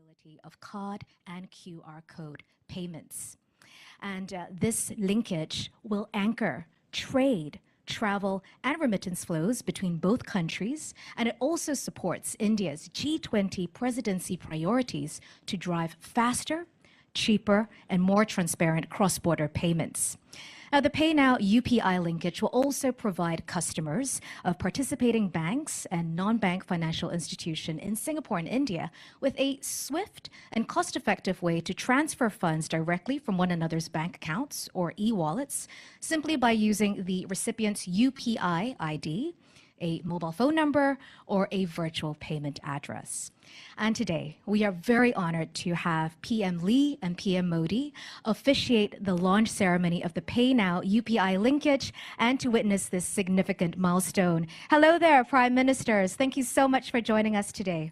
interoperability of card and QR code payments. And this linkage will anchor trade, travel, and remittance flows between both countries, and it also supports India's G20 presidency priorities to drive faster, cheaper, and more transparent cross-border payments. Now, the Paynow UPI linkage will also provide customers of participating banks and non-bank financial institutions in Singapore and India with a swift and cost-effective way to transfer funds directly from one another's bank accounts or e-wallets simply by using the recipient's UPI ID, a mobile phone number, or a virtual payment address. And today, we are very honored to have PM Lee and PM Modi officiate the launch ceremony of the Paynow UPI linkage and to witness this significant milestone. Hello there, Prime Ministers. Thank you so much for joining us today.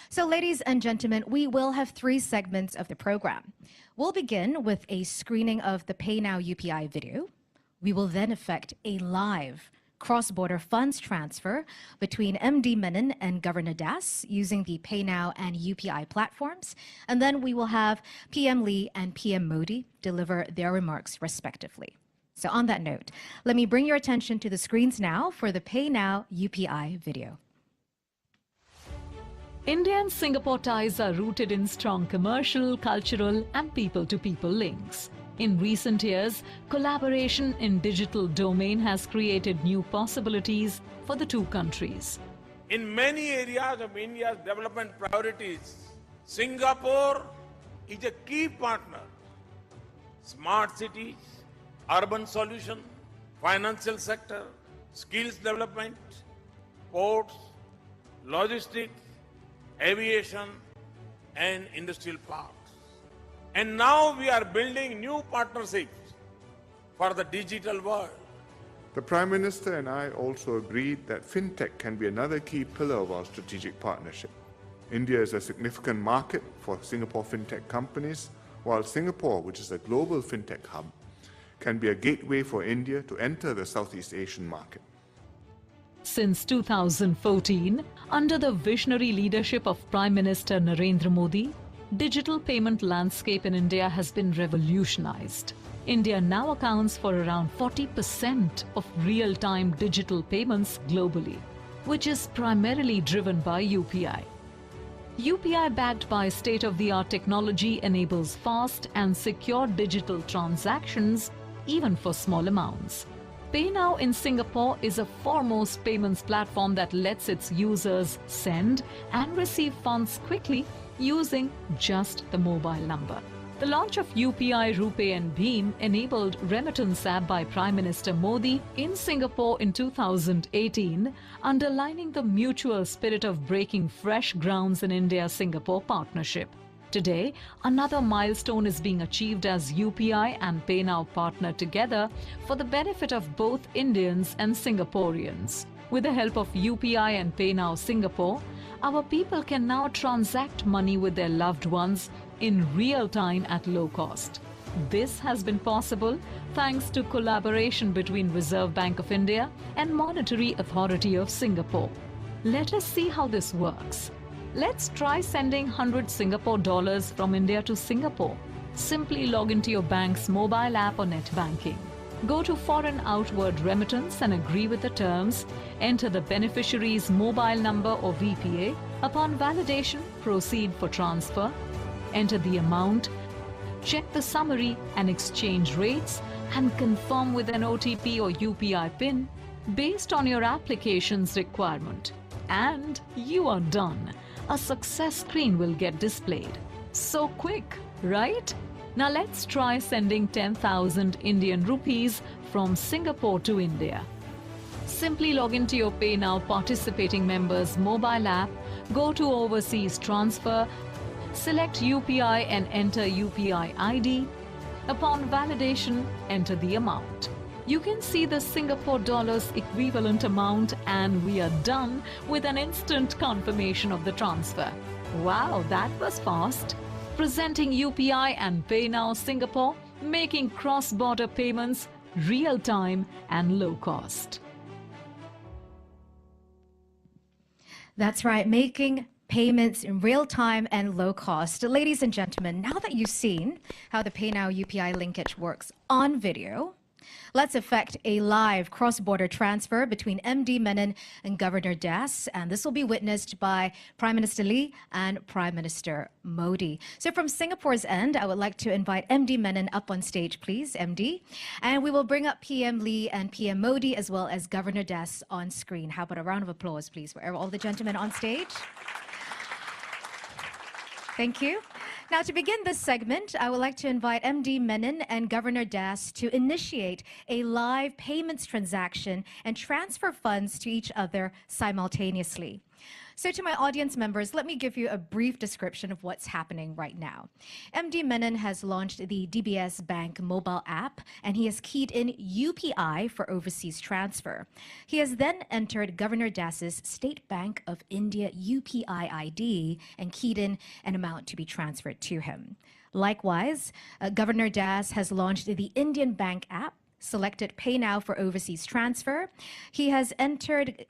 So, ladies and gentlemen, we will have 3 segments of the program. We'll begin with a screening of the Paynow UPI video. We will then effect a live cross-border funds transfer between MD Menon and Governor Das using the Paynow and UPI platforms. And then we will have PM Lee and PM Modi deliver their remarks respectively. So on that note, let me bring your attention to the screens now for the Paynow UPI video. India and Singapore ties are rooted in strong commercial, cultural, and people-to-people links. In recent years, collaboration in digital domain has created new possibilities for the two countries. In many areas of India's development priorities, Singapore is a key partner. Smart cities, urban solution, financial sector, skills development, ports, logistics, aviation, and industrial parks. And now we are building new partnerships for the digital world. The Prime Minister and I also agreed that fintech can be another key pillar of our strategic partnership. India is a significant market for Singapore fintech companies, while Singapore, which is a global fintech hub, can be a gateway for India to enter the Southeast Asian market. Since 2014, under the visionary leadership of Prime Minister Narendra Modi, digital payment landscape in India has been revolutionized. India now accounts for around 40% of real-time digital payments globally, which is primarily driven by UPI. UPI, backed by state-of-the-art technology, enables fast and secure digital transactions even for small amounts. Paynow in Singapore is a foremost payments platform that lets its users send and receive funds quickly using just the mobile number. The launch of UPI, RuPay and Bheem enabled remittance app by Prime Minister Modi in Singapore in 2018, underlining the mutual spirit of breaking fresh grounds in India-Singapore partnership. Today, another milestone is being achieved as UPI and Paynow partner together for the benefit of both Indians and Singaporeans. With the help of UPI and Paynow Singapore, our people can now transact money with their loved ones in real time at low cost. This has been possible thanks to collaboration between Reserve Bank of India and Monetary Authority of Singapore. Let us see how this works. Let's try sending 100 Singapore dollars from India to Singapore. Simply log into your bank's mobile app or net banking. Go to Foreign Outward Remittance and agree with the terms. Enter the beneficiary's mobile number or VPA. Upon validation, proceed for transfer. Enter the amount. Check the summary and exchange rates and confirm with an OTP or UPI PIN based on your application's requirement. And you are done. A success screen will get displayed. So quick, right? Now let's try sending 10,000 Indian rupees from Singapore to India. Simply log into your Paynow participating member's mobile app, go to Overseas Transfer, select UPI and enter UPI ID. Upon validation, enter the amount. You can see the Singapore dollars equivalent amount and we are done with an instant confirmation of the transfer. Wow, that was fast. Presenting UPI and Paynow Singapore, making cross-border payments real-time and low cost. That's right, making payments in real time and low cost. Ladies and gentlemen, now that you've seen how the Paynow UPI linkage works on video, let's effect a live cross-border transfer between MD Menon and Governor Das, and this will be witnessed by Prime Minister Lee and Prime Minister Modi. So from Singapore's end, I would like to invite MD Menon up on stage, please, MD. And we will bring up PM Lee and PM Modi as well as Governor Das on screen. How about a round of applause, please, for all the gentlemen on stage? Thank you. Now, to begin this segment, I would like to invite MD Menon and Governor Das to initiate a live payments transaction and transfer funds to each other simultaneously. So to my audience members, let me give you a brief description of what's happening right now. MD Menon has launched the DBS Bank mobile app, and he has keyed in UPI for overseas transfer. He has then entered Governor Das's State Bank of India UPI ID and keyed in an amount to be transferred to him. Likewise, Governor Das has launched the Indian Bank app, selected Paynow for overseas transfer. He has entered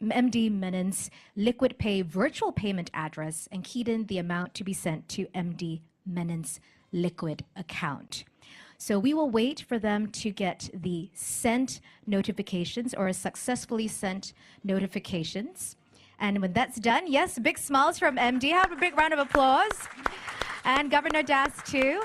MD Menon's Liquid Pay virtual payment address and keyed in the amount to be sent to MD Menon's Liquid account. So we will wait for them to get the sent notifications or successfully sent notifications. And when that's done, yes, big smiles from MD. Have a big round of applause. And Governor Das too.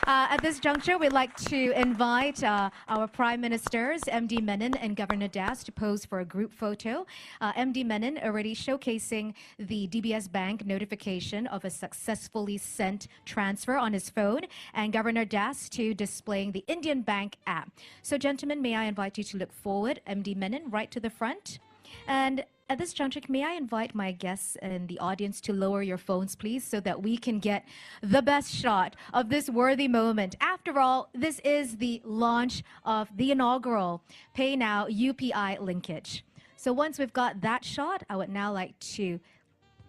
At this juncture, we'd like to invite our Prime Ministers, MD Menon and Governor Das, to pose for a group photo. MD Menon already showcasing the DBS Bank notification of a successfully sent transfer on his phone, and Governor Das to displaying the Indian Bank app. So, gentlemen, may I invite you to look forward, MD Menon, right to the front. And at this juncture, may I invite my guests in the audience to lower your phones, please, so that we can get the best shot of this worthy moment. After all, this is the launch of the inaugural Paynow UPI linkage. So once we've got that shot, I would now like to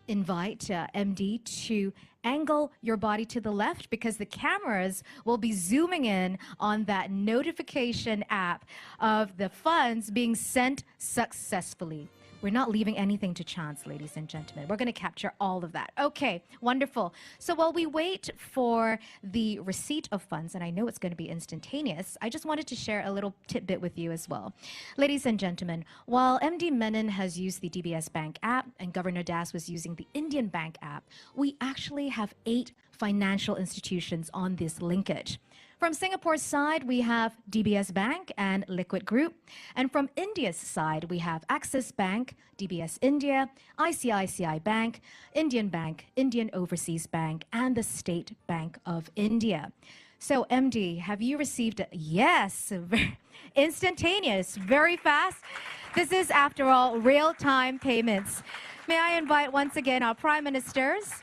invite MD to angle your body to the left, because the cameras will be zooming in on that notification app of the funds being sent successfully. We're not leaving anything to chance, ladies and gentlemen. We're going to capture all of that. Okay, wonderful. So while we wait for the receipt of funds, and I know it's going to be instantaneous, I just wanted to share a little tidbit with you as well. Ladies and gentlemen, while MD Menon has used the DBS Bank app and Governor Das was using the Indian Bank app, we actually have 8 financial institutions on this linkage. From Singapore's side, we have DBS Bank and Liquid Group. And from India's side, we have Axis Bank, DBS India, ICICI Bank, Indian Bank, Indian Overseas Bank, and the State Bank of India. So, MD, have you received yes, instantaneous, very fast? This is, after all, real-time payments. May I invite once again our Prime Ministers,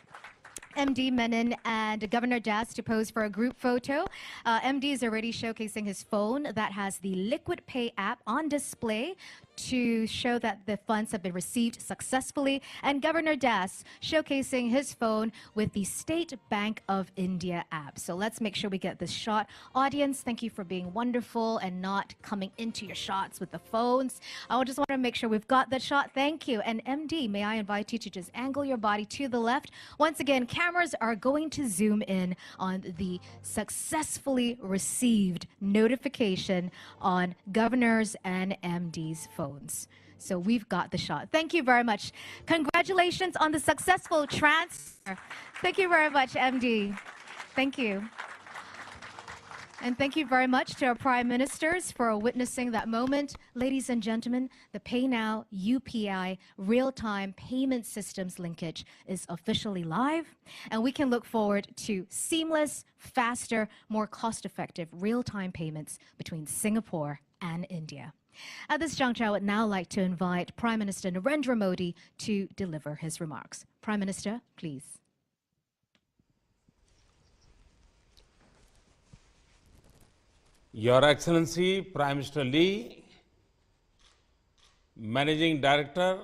MD Menon and Governor Das, to pose for a group photo. MD is already showcasing his phone that has the Liquid Pay app on display to show that the funds have been received successfully, and Governor Das showcasing his phone with the State Bank of India app. So let's make sure we get this shot. Audience, thank you for being wonderful and not coming into your shots with the phones. I just want to make sure we've got that shot. Thank you. And MD, may I invite you to just angle your body to the left. Once again, cameras are going to zoom in on the successfully received notification on Governor's and MD's phone. So we've got the shot. Thank you very much. Congratulations on the successful transfer. Thank you very much, MD. Thank you. And thank you very much to our Prime Ministers for witnessing that moment. Ladies and gentlemen, the Paynow UPI real-time payment systems linkage is officially live, and we can look forward to seamless, faster, more cost-effective real-time payments between Singapore and India. At this juncture, I would now like to invite Prime Minister Narendra Modi to deliver his remarks. Prime Minister, please. Your Excellency, Prime Minister Lee, Managing Director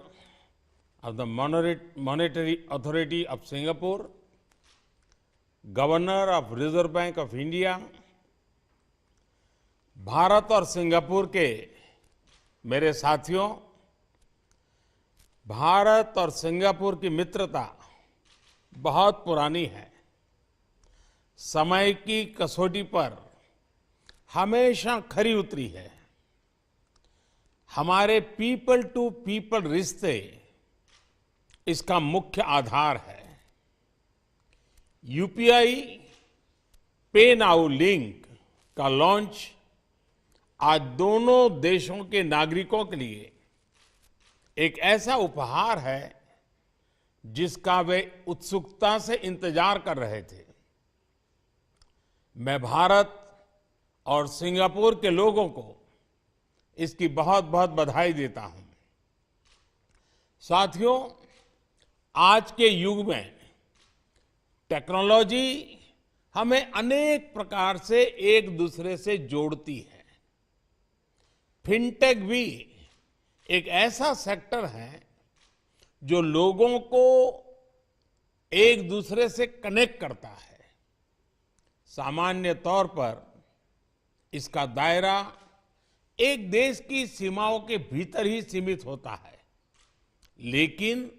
of the Monetary Authority of Singapore, Governor of Reserve Bank of India, Bharat और Singapore के मेरे साथियों, भारत और Singapore की मित्रता बहुत पुरानी है। समय की कसौटी पर हमेशा खरी उतरी है। हमारे पीपल टू पीपल रिश्ते इसका मुख्य आधार है। यूपीआई पे नाउ लिंक का लॉन्च आज दोनों देशों के नागरिकों के लिए एक ऐसा उपहार है जिसका वे उत्सुकता से इंतजार कर रहे थे। मैं भारत और सिंगापुर के लोगों को इसकी बहुत बहुत बधाई देता हूं। साथियों, आज के युग में टेक्नोलॉजी हमें अनेक प्रकार से एक दूसरे से जोड़ती है। फिनटेक भी एक ऐसा सेक्टर है जो लोगों को एक दूसरे से कनेक्ट करता है। सामान्य तौर पर इसका दायरा एक देश की सीमाओं के भीतर ही सीमित होता है, लेकिन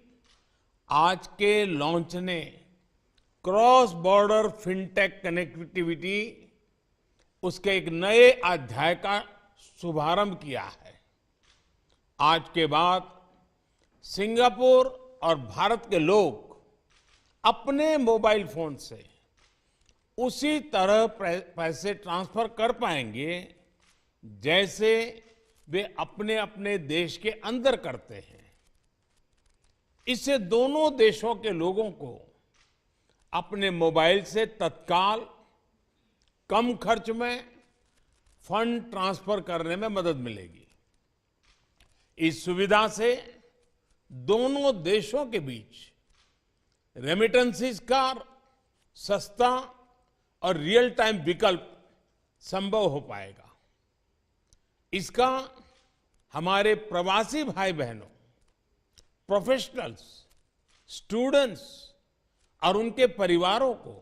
आज के लॉन्च ने क्रॉस बॉर्डर फिनटेक कनेक्टिविटी उसके एक नए अध्याय का शुभारंभ किया है। आज के बाद सिंगापुर और भारत के लोग अपने मोबाइल फोन से उसी तरह पैसे ट्रांसफर कर पाएंगे जैसे वे अपने अपने देश के अंदर करते हैं। इससे दोनों देशों के लोगों को अपने मोबाइल से तत्काल कम खर्च में फंड ट्रांसफर करने में मदद मिलेगी। इस सुविधा से दोनों देशों के बीच रेमिटेंसेस का सस्ता और रियल टाइम विकल्प संभव हो पाएगा। इसका हमारे प्रवासी भाई बहनों, प्रोफेशनल्स, स्टूडेंट्स और उनके परिवारों को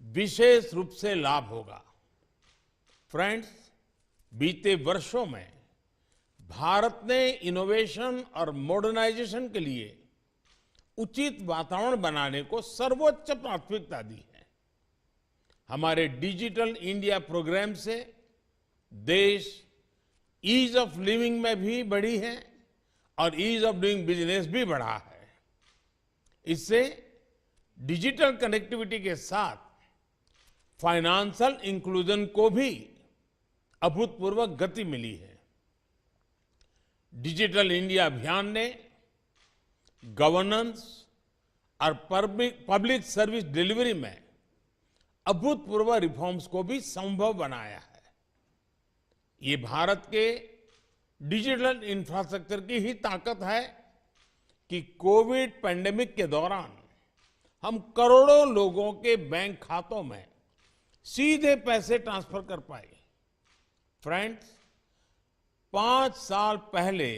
विशेष रूप से लाभ होगा। फ्रेंड्स, बीते वर्षों में भारत ने इनोवेशन और मॉडर्नाइजेशन के लिए उचित वातावरण बनाने को सर्वोच्च प्राथमिकता दी है। हमारे डिजिटल इंडिया प्रोग्राम से देश ईज ऑफ लिविंग में भी बढ़ी है और ईज ऑफ डूइंग बिजनेस भी बढ़ा है। इससे डिजिटल कनेक्टिविटी के साथ फाइनेंशियल इंक्लूजन को भी अभूतपूर्व गति मिली है। डिजिटल इंडिया अभियान ने गवर्नेंस और पब्लिक सर्विस डिलीवरी में अभूतपूर्व रिफॉर्म्स को भी संभव बनाया है। ये भारत के डिजिटल इंफ्रास्ट्रक्चर की ही ताकत है कि कोविड पैंडेमिक के दौरान हम करोड़ों लोगों के बैंक खातों में सीधे पैसे ट्रांसफर कर पाए। फ्रेंड्स, 5 साल पहले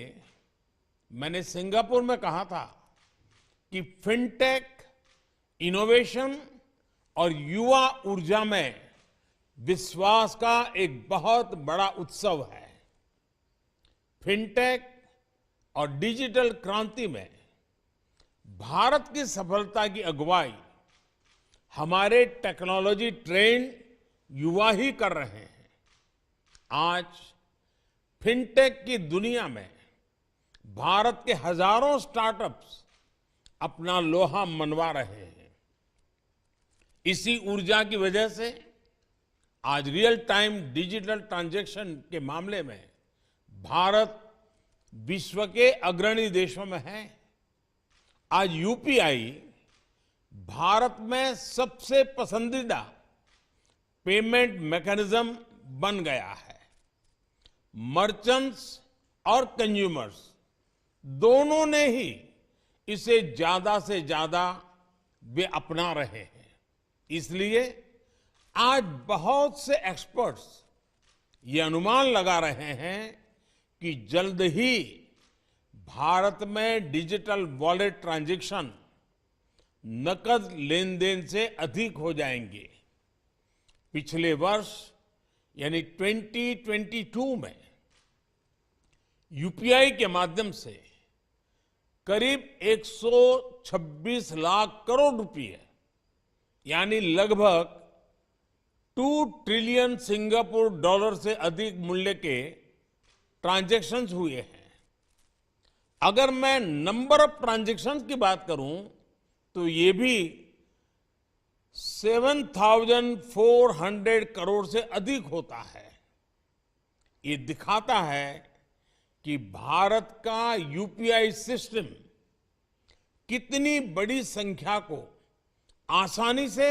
मैंने सिंगापुर में कहा था कि फिनटेक, इनोवेशन और युवा ऊर्जा में विश्वास का एक बहुत बड़ा उत्सव है। फिनटेक और डिजिटल क्रांति में भारत की सफलता की अगुवाई हमारे टेक्नोलॉजी ट्रेंड युवा ही कर रहे हैं। आज फिनटेक की दुनिया में भारत के हजारों स्टार्टअप्स अपना लोहा मनवा रहे हैं। इसी ऊर्जा की वजह से आज रियल टाइम डिजिटल ट्रांजैक्शन के मामले में भारत विश्व के अग्रणी देशों में है। आज यूपीआई भारत में सबसे पसंदीदा पेमेंट मैकेनिज्म बन गया है। मर्चेंट्स और कंज्यूमर्स दोनों ने ही इसे ज्यादा से ज्यादा वे अपना रहे हैं। इसलिए आज बहुत से एक्सपर्ट्स ये अनुमान लगा रहे हैं कि जल्द ही भारत में डिजिटल वॉलेट ट्रांजैक्शन नकद लेन देन से अधिक हो जाएंगे। पिछले वर्ष यानी 2022 में यूपीआई के माध्यम से करीब 126 लाख करोड़ रुपए यानी लगभग 2 ट्रिलियन सिंगापुर डॉलर से अधिक मूल्य के ट्रांजैक्शंस हुए हैं। अगर मैं नंबर ऑफ ट्रांजैक्शंस की बात करूं तो ये भी 7,400 करोड़ से अधिक होता है। ये दिखाता है कि भारत का यूपीआई सिस्टम कितनी बड़ी संख्या को आसानी से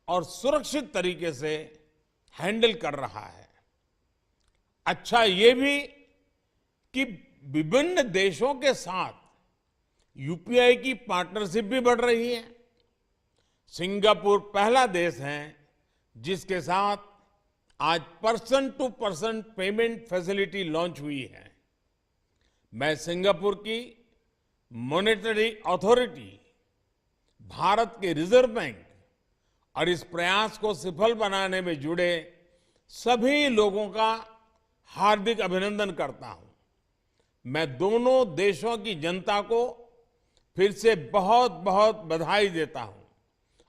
और सुरक्षित तरीके से हैंडल कर रहा है। अच्छा ये भी कि विभिन्न देशों के साथ यूपीआई की पार्टनरशिप भी बढ़ रही है। सिंगापुर पहला देश है जिसके साथ आज person to person payment facility launch हुई है। मैं सिंगापुर की मॉनेटरी अथॉरिटी, भारत के रिजर्व बैंक और इस प्रयास को सफल बनाने में जुड़े सभी लोगों का हार्दिक अभिनंदन करता हूं। मैं दोनों देशों की जनता को फिर से बहुत बहुत बधाई देता हूं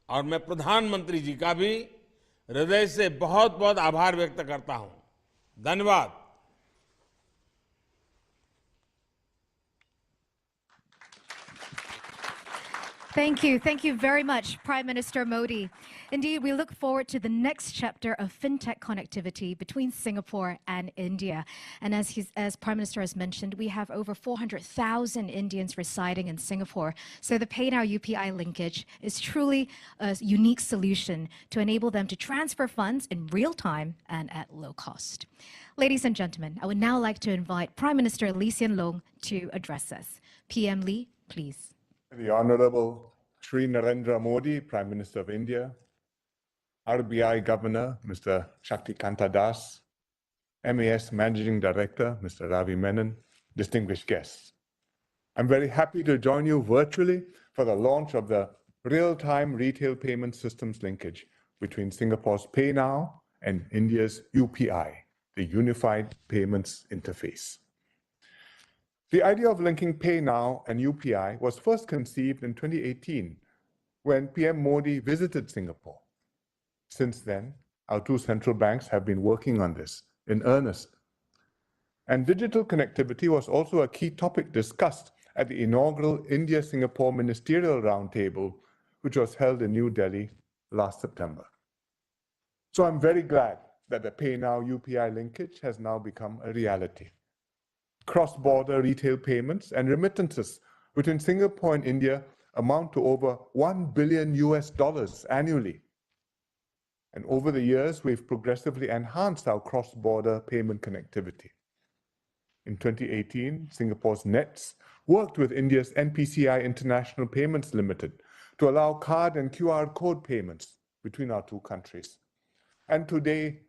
और मैं प्रधानमंत्री जी का भी हृदय से बहुत बहुत आभार व्यक्त करता हूं। धन्यवाद। Thank you. Thank you very much, Prime Minister Modi. Indeed, we look forward to the next chapter of fintech connectivity between Singapore and India. And as Prime Minister has mentioned, we have over 400,000 Indians residing in Singapore. So the Paynow UPI linkage is truly a unique solution to enable them to transfer funds in real time and at low cost. Ladies and gentlemen, I would now like to invite Prime Minister Lee Hsien Loong to address us. PM Lee, please. The Honorable Shri Narendra Modi, Prime Minister of India, RBI Governor, Mr. Shaktikanta Das, MAS Managing Director, Mr. Ravi Menon, distinguished guests. I'm very happy to join you virtually for the launch of the real-time retail payment systems linkage between Singapore's Paynow and India's UPI, the Unified Payments Interface. The idea of linking Paynow and UPI was first conceived in 2018 when PM Modi visited Singapore. Since then, our two central banks have been working on this in earnest. And digital connectivity was also a key topic discussed at the inaugural India-Singapore Ministerial Roundtable, which was held in New Delhi last September. So I'm very glad that the Paynow UPI linkage has now become a reality. Cross-border retail payments and remittances between Singapore and India amount to over $1 billion annually. And over the years, we've progressively enhanced our cross-border payment connectivity. In 2018, Singapore's NETS worked with India's NPCI International Payments Limited to allow card and QR code payments between our two countries. And today,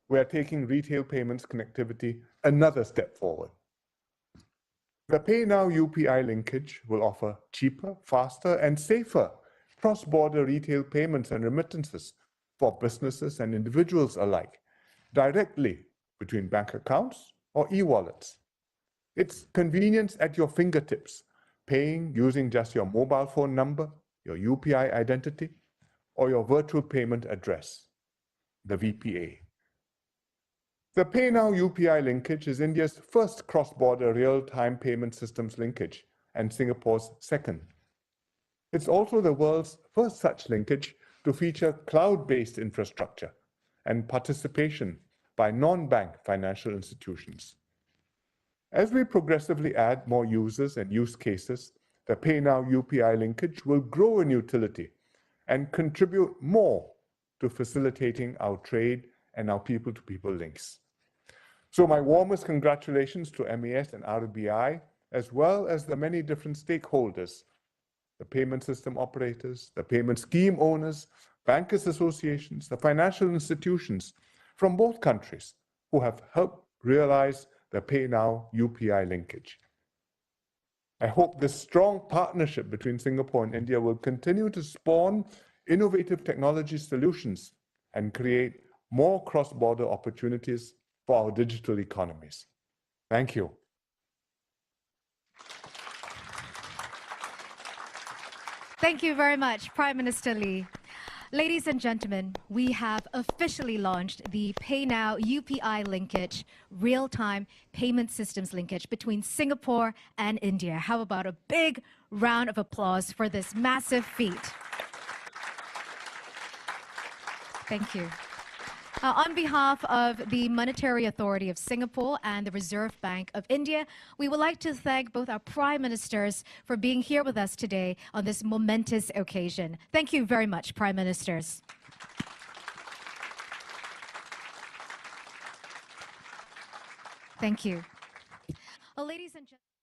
we are taking retail payments connectivity another step forward. The Paynow UPI linkage will offer cheaper, faster, and safer cross-border retail payments and remittances for businesses and individuals alike, directly between bank accounts or e-wallets. It's convenience at your fingertips, paying using just your mobile phone number, your UPI identity, or your virtual payment address, the VPA. The Paynow UPI linkage is India's first cross-border real-time payment systems linkage and Singapore's second. It's also the world's first such linkage to feature cloud-based infrastructure and participation by non-bank financial institutions. As we progressively add more users and use cases, the Paynow UPI linkage will grow in utility and contribute more to facilitating our trade and our people-to-people links. So my warmest congratulations to MAS and RBI, as well as the many different stakeholders, the payment system operators, the payment scheme owners, bankers associations, the financial institutions from both countries who have helped realize the Paynow UPI linkage. I hope this strong partnership between Singapore and India will continue to spawn innovative technology solutions and create more cross-border opportunities for our digital economies. Thank you. Thank you very much, Prime Minister Lee. Ladies and gentlemen, we have officially launched the Paynow UPI linkage, real-time payment systems linkage between Singapore and India. How about a big round of applause for this massive feat? Thank you. On behalf of the Monetary Authority of Singapore and the Reserve Bank of India, we would like to thank both our Prime Ministers for being here with us today on this momentous occasion. Thank you very much, Prime Ministers. Thank you. Ladies and gentlemen.